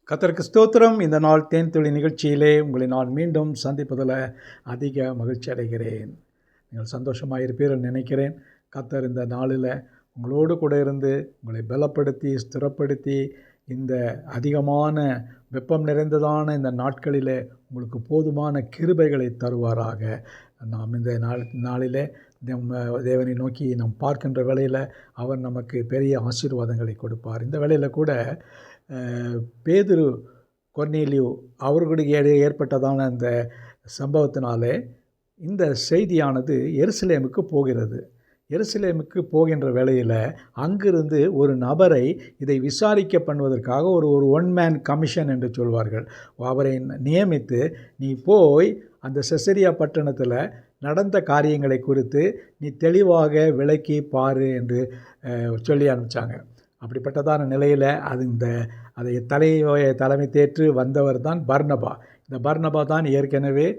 கர்த்தருக்கு ஸ்தோத்திரம். இந்த நாள் தேன்துளி நிகழ்ச்சியிலே உங்களை நான் மீண்டும் சந்திப்பதில் அதிக மகிழ்ச்சி அடைகிறேன். நீங்கள் சந்தோஷமாக இருப்பீர்கள் நினைக்கிறேன். கர்த்தர் இந்த நாளில் உங்களோடு கூட இருந்து உங்களை பலப்படுத்தி ஸ்திரப்படுத்தி இந்த அதிகமான வெப்பம் நிறைந்ததான இந்த நாட்களிலே உங்களுக்கு போதுமான கிருபைகளை தருவாராக. நாம் இந்த நாளிலே தேவனை நோக்கி நாம் பார்க்கின்ற வேளையில் அவர் நமக்கு பெரிய ஆசீர்வாதங்களை கொடுப்பார். இந்த வேளையில் கூட பேதுரு, கொர்நேலியு அவர்களுடைய ஏற்பட்டதான அந்த சம்பவத்தினாலே இந்த செய்தியானது எருசலேமுக்கு போகிறது. எருசலேமுக்கு போகின்ற வேளையில் அங்கிருந்து ஒரு நபரை இதை விசாரிக்க பண்ணுவதற்காக ஒரு ஒன் மேன் கமிஷன் என்று சொல்வார்கள், அவரை நியமித்து நீ போய் அந்த செசரியா பட்டணத்தில் நடந்த காரியங்களை குறித்து நீ தெளிவாக விளக்கி பாரு என்று சொல்லி அனுப்பிச்சாங்க. அப்படிப்பட்டதான நிலையில் அதை தலைமை தேற்று வந்தவர் தான் பர்னபா. இந்த பர்னபா தான் ஏற்கனவே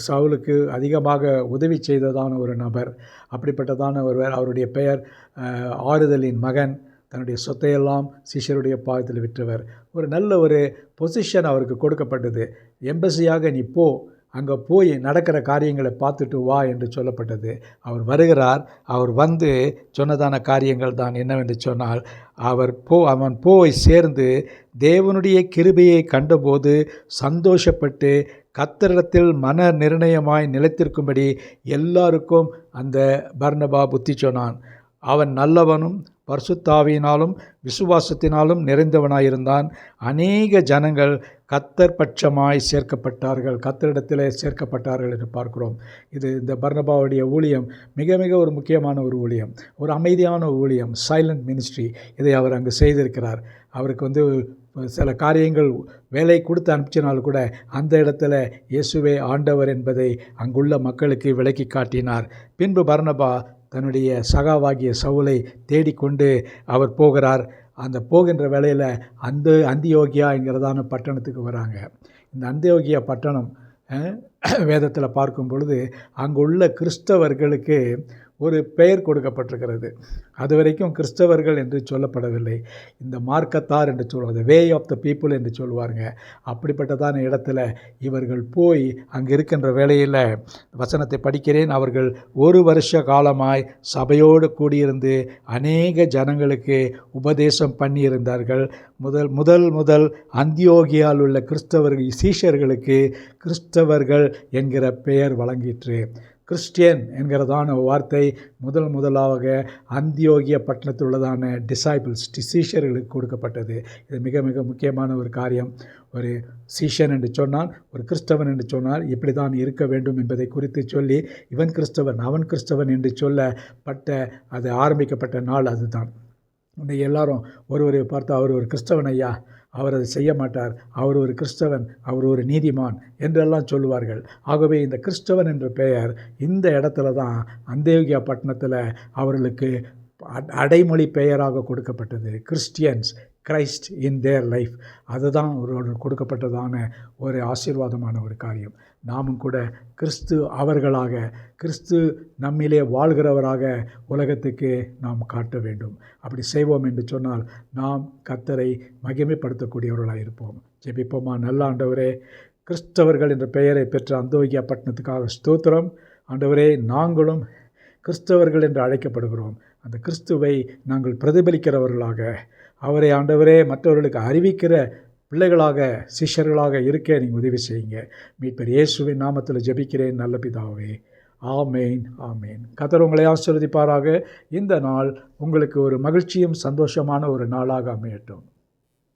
சவுலுக்கு அதிகமாக உதவி செய்ததான ஒரு நபர். அப்படிப்பட்டதான ஒருவர், அவருடைய பெயர் ஆறுதலின் மகன். தன்னுடைய சொத்தையெல்லாம் சீஷருடைய பாதத்தில் விற்றவர். ஒரு நல்ல ஒரு பொசிஷன் அவருக்கு கொடுக்கப்பட்டது. எம்பசியாக நீ போ, அங்கே போய் நடக்கிற காரியங்களை பார்த்துட்டு வா என்று சொல்லப்பட்டது. அவர் வருகிறார். அவர் வந்து சொன்னதான காரியங்கள் தான் என்னவென்று சொன்னால், அவன் போய் சேர்ந்து தேவனுடைய கிருபையை கண்டபோது சந்தோஷப்பட்டு கர்த்தரிடத்தில் மன நிர்ணயமாய் நிலைத்திருக்கும்படி எல்லாருக்கும் அந்த பர்னபா புத்தி சொன்னான். அவன் நல்லவனும் பரிசுத்தாவியினாலும் விசுவாசத்தினாலும் நிறைந்தவனாயிருந்தான். அநேக ஜனங்கள் கர்த்தர் பட்சமாய் சேர்க்கப்பட்டார்கள், கர்த்தரிடத்திலே சேர்க்கப்பட்டார்கள் என்று பார்க்கிறோம். இந்த பர்னபாவுடைய ஊழியம் மிக மிக ஒரு முக்கியமான ஒரு ஊழியம், ஒரு அமைதியான ஊழியம், சைலண்ட் மினிஸ்ட்ரி. இதை அவர் அங்கு செய்திருக்கிறார். அவருக்கு சில காரியங்கள் வேலை கொடுத்து அனுப்பிச்சினாலும் கூட அந்த இடத்துல இயேசுவே ஆண்டவர் என்பதை அங்குள்ள மக்களுக்கு விளக்கி காட்டினார். பின்பு பர்னபா தன்னுடைய சகாவாகிய சவுலை தேடிக்கொண்டு அவர் போகிறார். அந்த போகின்ற வேளையில் அந்தியோகியா என்கிறதான பட்டணத்துக்கு வராங்க. இந்த அந்தியோகியா பட்டணம் வேதத்தில் பார்க்கும் பொழுது அங்குள்ள கிறிஸ்தவர்களுக்கு ஒரு பெயர் கொடுக்கப்பட்டிருக்கிறது. அது வரைக்கும் கிறிஸ்தவர்கள் என்று சொல்லப்படவில்லை. இந்த மார்க்கத்தார் என்று சொல்வது, வே ஆஃப் த பீப்புள் என்று சொல்லுவாங்க. அப்படிப்பட்டதான இடத்துல இவர்கள் போய் அங்கே இருக்கின்ற வேளையில் வசனத்தை படிக்கிறேன். அவர்கள் 1 வருஷ காலமாய் சபையோடு கூடியிருந்து அநேக ஜனங்களுக்கு உபதேசம் பண்ணியிருந்தார்கள். முதல் அந்தியோகியால் உள்ள கிறிஸ்தவர்கள் சீஷர்களுக்கு கிறிஸ்தவர்கள் என்கிற பெயர் வழங்கிற்று. கிறிஸ்டியன் என்கிறதான வார்த்தை முதலாக அந்தியோகிய பட்டணத்தில் உள்ளதான டிசைபிள்ஸ், சீஷர்களுக்கு கொடுக்கப்பட்டது. இது மிக மிக முக்கியமான ஒரு காரியம். ஒரு சீஷன் என்று சொன்னால், ஒரு கிறிஸ்தவன் என்று சொன்னால் இப்படி தான் இருக்க வேண்டும் என்பதை குறித்து சொல்லி, இவன் கிறிஸ்தவன் அவன் கிறிஸ்தவன் என்று சொல்லப்பட்ட அது ஆரம்பிக்கப்பட்ட நாள் அதுதான். இன்றைக்கி எல்லாரும் ஒருவரை பார்த்து அவர் ஒரு கிறிஸ்தவன் ஐயா, அவர் அதை செய்ய மாட்டார், அவர் ஒரு கிறிஸ்தவன், அவர் ஒரு நீதிமான் என்றெல்லாம் சொல்லுவார்கள். ஆகவே இந்த கிறிஸ்தவன் என்ற பெயர் இந்த இடத்துல தான் அந்தியோகியா பட்டணத்தில் அவர்களுக்கு அடைமொழி பெயராக கொடுக்கப்பட்டது. Christians, Christ in their life. அதுதான் அவர்களுக்கு கொடுக்கப்பட்டதான ஒரு ஆசீர்வாதமான ஒரு காரியம். நாமும் கூட கிறிஸ்து அவர்களாக, கிறிஸ்து நம்மிலே வாழ்கிறவராக உலகத்துக்கு நாம் காட்ட வேண்டும். அப்படி செய்வோம் என்று சொன்னால் நாம் கர்த்தரை மகிமைப்படுத்தக்கூடியவர்களாக இருப்போம். ஜெபிப்போமா. நல்ல ஆண்டவரே, கிறிஸ்தவர்கள் என்ற பெயரை பெற்ற அந்தியோகியா பட்டணத்துக்காக ஸ்தோத்திரம். ஆண்டவரே, நாங்களும் கிறிஸ்தவர்கள் என்று அழைக்கப்படுகிறோம். அந்த கிறிஸ்துவை நாங்கள் பிரதிபலிக்கிறவர்களாக, அவரை ஆண்டவரே மற்றவர்களுக்கு அறிவிக்கிற பிள்ளைகளாக, சிஷ்யர்களாக இருக்க நீங்கள் உதவி செய்யுங்க. மீட்பர் இயேசுவின் நாமத்தில் ஜெபிக்கிறேன் நல்ல பிதாவே. ஆமேன், ஆமேன். கர்த்தர் உங்களை ஆசீர்வதிப்பாராக. இந்த நாள் உங்களுக்கு ஒரு மகிழ்ச்சியும் சந்தோஷமான ஒரு நாளாக அமையட்டும்.